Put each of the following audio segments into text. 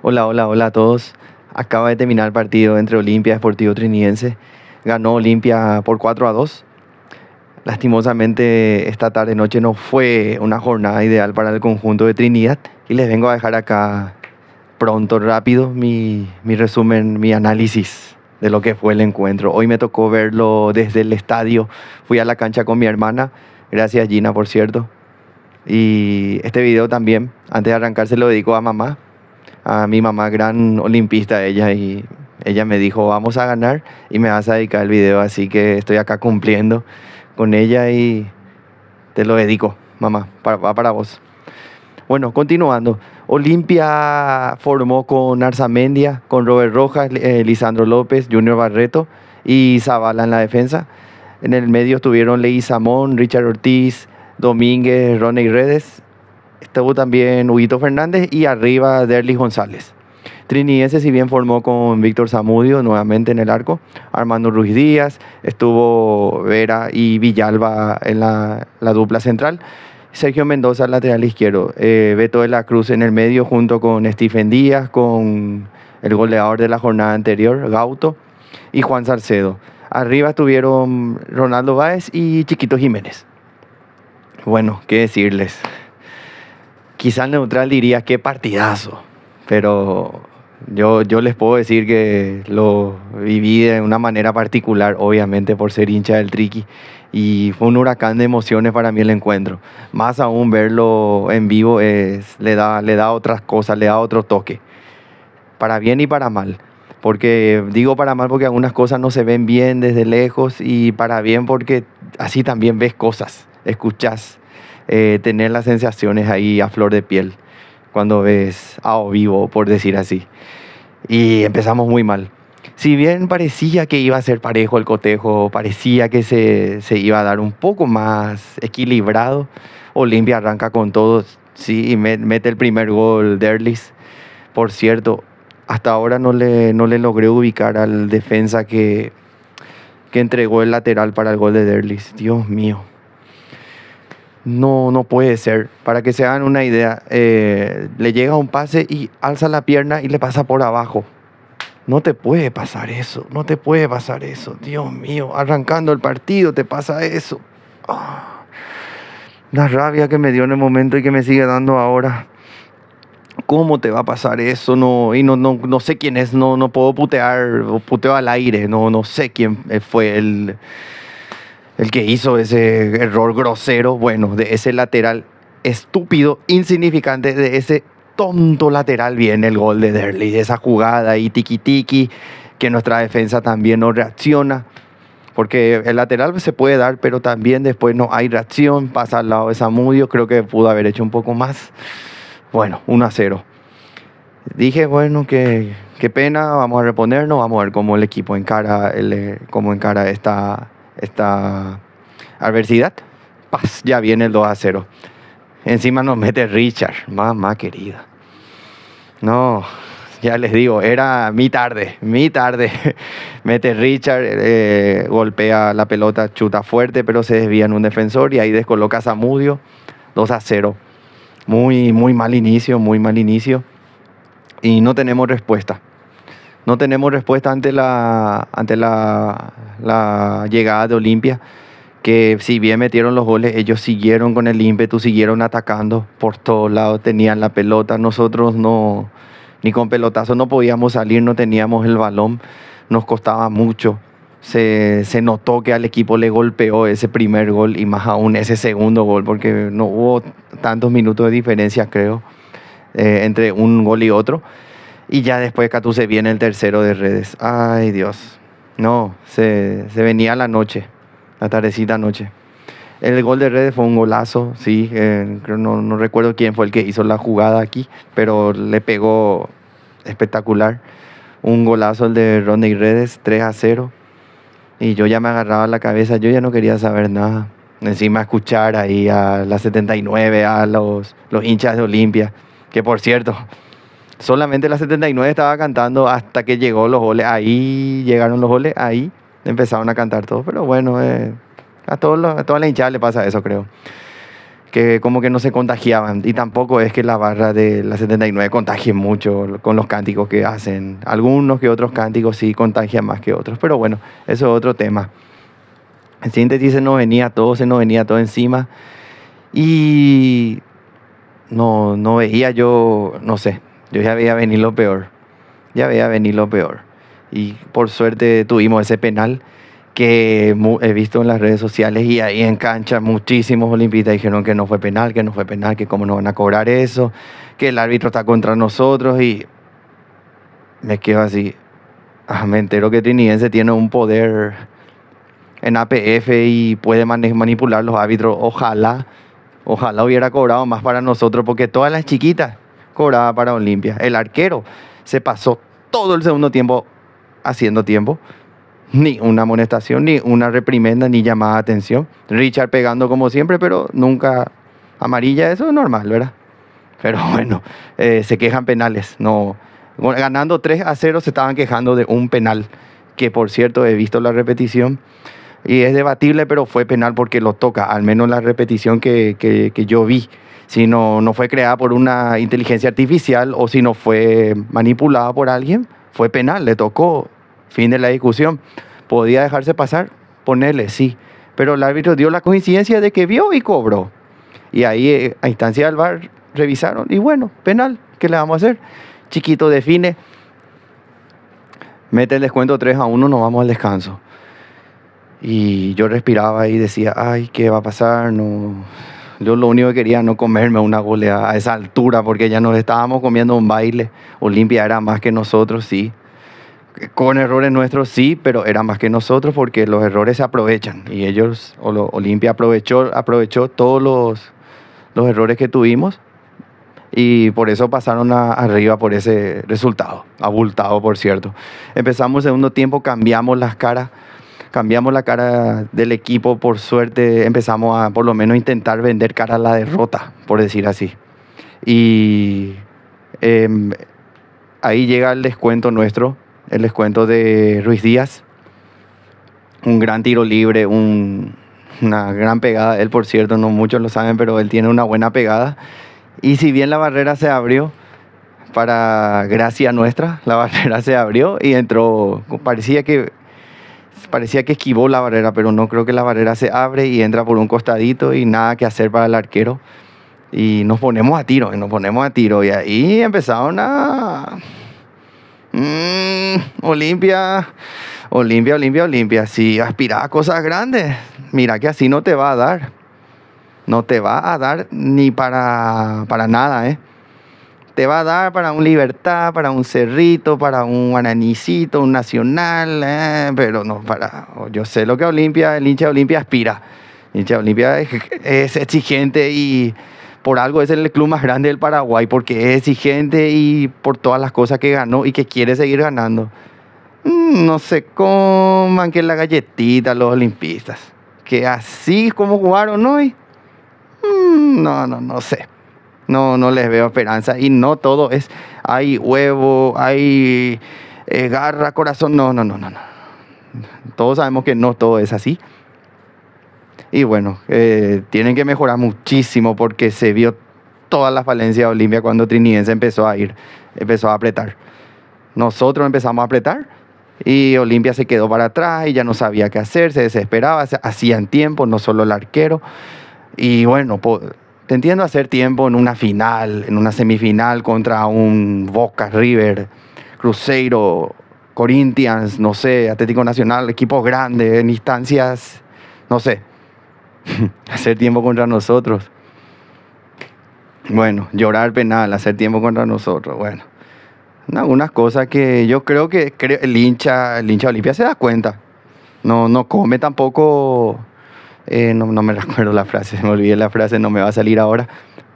Hola, hola, hola a todos. Acaba de terminar el partido entre Olimpia y Sportivo Trinidense. Ganó Olimpia por 4-2. Lastimosamente esta tarde noche no fue una jornada ideal para el conjunto de Trinidad y les vengo a dejar acá pronto, rápido, mi resumen, mi análisis de lo que fue el encuentro. Hoy me tocó verlo desde el estadio. Fui a la cancha con mi hermana. Gracias, Gina, por cierto. Y este video también, antes de arrancar, se lo dedico a mamá, a mi mamá, gran olimpista ella, y ella me dijo, vamos a ganar y me vas a dedicar el video, así que estoy acá cumpliendo con ella y te lo dedico, mamá, va para vos. Bueno, continuando, Olimpia formó con Arzamendia, con Robert Rojas, Lisandro López, Junior Barreto y Zavala en la defensa. En el medio estuvieron Leguizamón, Richard Ortiz, Domínguez, Ronnie Redes. Estuvo también Huguito Fernández y arriba Derlis González. Trinidense, si bien formó con Víctor Zamudio nuevamente en el arco, Armando Ruiz Díaz, estuvo Vera y Villalba en la dupla central, Sergio Mendoza lateral izquierdo, Beto de la Cruz en el medio junto con Stephen Díaz, con el goleador de la jornada anterior, Gauto, y Juan Salcedo. Arriba estuvieron Ronaldo Báez y Chiquito Jiménez. Bueno, qué decirles. Quizá el neutral diría qué partidazo, pero yo les puedo decir que lo viví de una manera particular, obviamente por ser hincha del Triqui, y fue un huracán de emociones para mí el encuentro. Más aún verlo en vivo le da otras cosas, le da otro toque, para bien y para mal. Porque digo para mal porque algunas cosas no se ven bien desde lejos, y para bien porque así también ves cosas, escuchas, tener las sensaciones ahí a flor de piel cuando ves a o vivo, por decir así. Y empezamos muy mal. Si bien parecía que iba a ser parejo el cotejo, parecía que se iba a dar un poco más equilibrado, Olimpia arranca con todo, sí, y mete el primer gol Derlis. Por cierto, hasta ahora no le logré ubicar al defensa que entregó el lateral para el gol de Derlis. Dios mío. No puede ser. Para que se hagan una idea, le llega un pase y alza la pierna y le pasa por abajo. No te puede pasar eso, no te puede pasar eso. Dios mío, arrancando el partido te pasa eso. La rabia que me dio en el momento y que me sigue dando ahora. ¿Cómo te va a pasar eso? No sé quién es, no puedo putear, puteo al aire, no sé quién fue el que hizo ese error grosero, bueno, de ese lateral estúpido, insignificante, de ese tonto lateral viene el gol de Derlis, de esa jugada y tiki-tiki, que nuestra defensa también no reacciona, porque el lateral se puede dar, pero también después no hay reacción, pasa al lado de Zamudio, creo que pudo haber hecho un poco más. Bueno, 1-0. Dije, bueno, qué pena, vamos a reponernos, vamos a ver cómo el equipo encara, cómo encara esta adversidad. Paz, ya viene el 2-0. Encima nos mete Richard, mamá querida. No, ya les digo, era mi tarde. Mete Richard, golpea la pelota, chuta fuerte, pero se desvía en un defensor y ahí descoloca a Zamudio. 2-0. Muy mal inicio. Y no tenemos respuesta. No tenemos respuesta ante la llegada de Olimpia, que si bien metieron los goles, ellos siguieron con el ímpetu, siguieron atacando por todos lados, tenían la pelota. Nosotros no, ni con pelotazo no podíamos salir, no teníamos el balón, nos costaba mucho. Se notó que al equipo le golpeó ese primer gol y más aún ese segundo gol, porque no hubo tantos minutos de diferencia, creo, entre un gol y otro. Y ya después Catu se viene el tercero de Redes. Ay, Dios. No, se venía la noche, la tardecita noche. El gol de Redes fue un golazo, sí. No recuerdo quién fue el que hizo la jugada aquí, pero le pegó espectacular. Un golazo el de Ronnie Redes, 3-0. Y yo ya me agarraba la cabeza, yo ya no quería saber nada. Encima escuchar ahí a la 79, a los hinchas de Olimpia, que por cierto, solamente la 79 estaba cantando hasta que llegó los goles. Ahí llegaron los goles, ahí empezaron a cantar todos. Pero bueno, a toda la hinchada le pasa eso, creo. que como que no se contagiaban. Y tampoco es que la barra de la 79 contagie mucho con los cánticos que hacen. Algunos que otros cánticos sí contagian más que otros, pero bueno, eso es otro tema. En síntesis se nos venía todo encima y no veía yo, no sé, yo ya veía venir lo peor. Ya veía venir lo peor. Y por suerte tuvimos ese penal que he visto en las redes sociales y ahí en cancha muchísimos olimpistas dijeron que no fue penal, que cómo nos van a cobrar eso, que el árbitro está contra nosotros y me quedo así. Me entero que Trinidense tiene un poder en APF y puede manipular los árbitros. Ojalá hubiera cobrado más para nosotros porque todas las chiquitas cobraban para Olimpia. El arquero se pasó todo el segundo tiempo haciendo tiempo. Ni una amonestación, ni una reprimenda, ni llamada de atención. Richard pegando como siempre, pero nunca amarilla. Eso es normal, ¿verdad? Pero bueno, se quejan penales. No, ganando 3-0 se estaban quejando de un penal, que por cierto he visto la repetición. Y es debatible, pero fue penal porque lo toca, al menos la repetición que yo vi. Si no fue creada por una inteligencia artificial o si no fue manipulada por alguien, fue penal, le tocó. Fin de la discusión. ¿Podía dejarse pasar? Ponerle, sí. Pero el árbitro dio la coincidencia de que vio y cobró. Y ahí, a instancia del VAR, revisaron. Y bueno, penal, ¿qué le vamos a hacer? Chiquito define. Mete el descuento 3-1, nos vamos al descanso. Y yo respiraba y decía, ay, ¿qué va a pasar? No. Yo lo único que quería no comerme una goleada a esa altura, porque ya nos estábamos comiendo un baile. Olimpia era más que nosotros, sí. Con errores nuestros sí, pero era más que nosotros porque los errores se aprovechan. Y ellos, Olimpia aprovechó todos los errores que tuvimos. Y por eso pasaron arriba por ese resultado. Abultado, por cierto. Empezamos el segundo tiempo, cambiamos la cara del equipo. Por suerte empezamos a por lo menos intentar vender cara a la derrota, por decir así. Y ahí llega el descuento nuestro, el descuento de Ruiz Díaz. Un gran tiro libre, una gran pegada. Él, por cierto, no muchos lo saben, pero él tiene una buena pegada. Y si bien la barrera se abrió, para gracia nuestra, la barrera se abrió y entró. Parecía que esquivó la barrera, pero no, creo que la barrera se abre y entra por un costadito y nada que hacer para el arquero. Y nos ponemos a tiro. Y ahí empezaron a... Olimpia. Si aspirás a cosas grandes, mira que así no te va a dar. No te va a dar ni para nada, ¿eh? Te va a dar para un Libertad, para un Cerrito, para un Guaranicito, un Nacional, pero no para... Yo sé lo que el hincha de Olimpia aspira. El hincha de Olimpia es exigente y por algo es el club más grande del Paraguay, porque es exigente y por todas las cosas que ganó y que quiere seguir ganando. No se coman que la galletita los olimpistas. Que así como jugaron hoy, no sé. No les veo esperanza. Y no todo es, hay huevo, hay garra, corazón. No. Todos sabemos que no todo es así. Y bueno, tienen que mejorar muchísimo porque se vio toda la falencia de Olimpia cuando Trinidense empezó a apretar. Nosotros empezamos a apretar y Olimpia se quedó para atrás y ya no sabía qué hacer, se desesperaba, hacían tiempo, no solo el arquero. Y bueno, te entiendo hacer tiempo en una final, en una semifinal contra un Boca, River, Cruzeiro, Corinthians, no sé, Atlético Nacional, equipos grandes, en instancias, no sé. Hacer tiempo contra nosotros. Bueno, llorar penal, hacer tiempo contra nosotros. Bueno, algunas cosas que yo creo que el hincha de Olimpia se da cuenta. No come tampoco. No me recuerdo la frase, me olvidé la frase, no me va a salir ahora.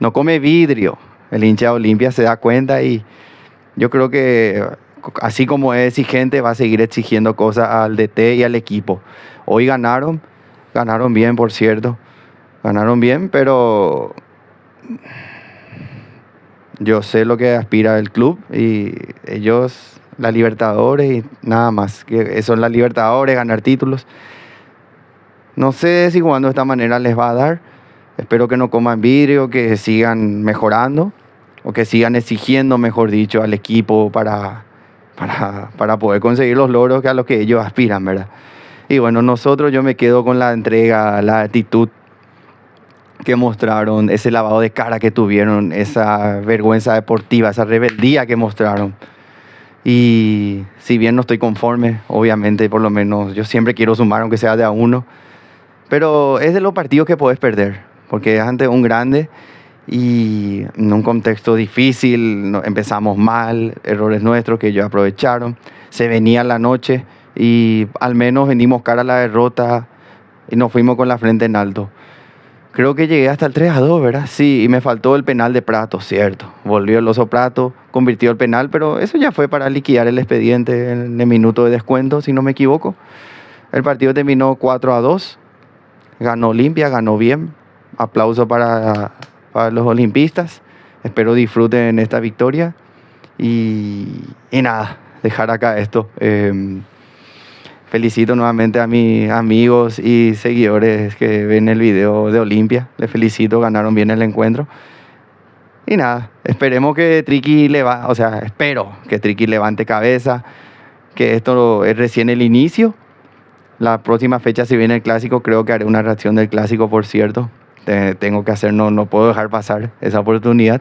No come vidrio. El hincha de Olimpia se da cuenta y yo creo que así como es exigente, va a seguir exigiendo cosas al DT y al equipo. Hoy ganaron bien, por cierto. Ganaron bien, pero yo sé lo que aspira el club y ellos, la Libertadores y nada más. Que son las Libertadores, ganar títulos. No sé si jugando de esta manera les va a dar. Espero que no coman vidrio, que sigan mejorando o que sigan exigiendo, mejor dicho, al equipo para poder conseguir los logros a los que ellos aspiran, ¿verdad? Y bueno, yo me quedo con la entrega, la actitud que mostraron, ese lavado de cara que tuvieron, esa vergüenza deportiva, esa rebeldía que mostraron. Y si bien no estoy conforme, obviamente, por lo menos yo siempre quiero sumar, aunque sea de a uno, pero es de los partidos que puedes perder, porque es ante un grande y en un contexto difícil, empezamos mal, errores nuestros que ellos aprovecharon, se venía la noche y al menos vendimos cara a la derrota y nos fuimos con la frente en alto. Creo que llegué hasta el 3-2, ¿verdad? Sí, y me faltó el penal de Prato, cierto. Volvió el Oso Prato, convirtió el penal, pero eso ya fue para liquidar el expediente en el minuto de descuento, si no me equivoco. El partido terminó 4-2. Ganó Olimpia, ganó bien. Aplauso para los olimpistas. Espero disfruten esta victoria. Y nada, dejar acá esto. Felicito nuevamente a mis amigos y seguidores que ven el video de Olimpia. Les felicito, ganaron bien el encuentro. Y nada, esperemos que Triqui espero que Triqui levante cabeza, que esto es recién el inicio. La próxima fecha, si viene el clásico, creo que haré una reacción del clásico, por cierto. Tengo que hacer, no puedo dejar pasar esa oportunidad.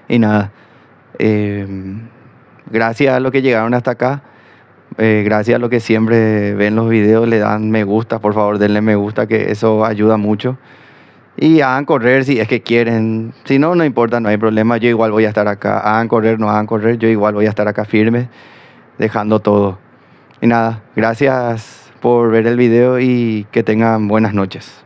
Y nada, gracias a los que llegaron hasta acá. Gracias a los que siempre ven los videos, le dan me gusta, por favor denle me gusta, que eso ayuda mucho. Y hagan correr si es que quieren, si no, no importa, no hay problema, yo igual voy a estar acá. Hagan correr, no hagan correr, yo igual voy a estar acá firme, dejando todo. Y nada, gracias por ver el video y que tengan buenas noches.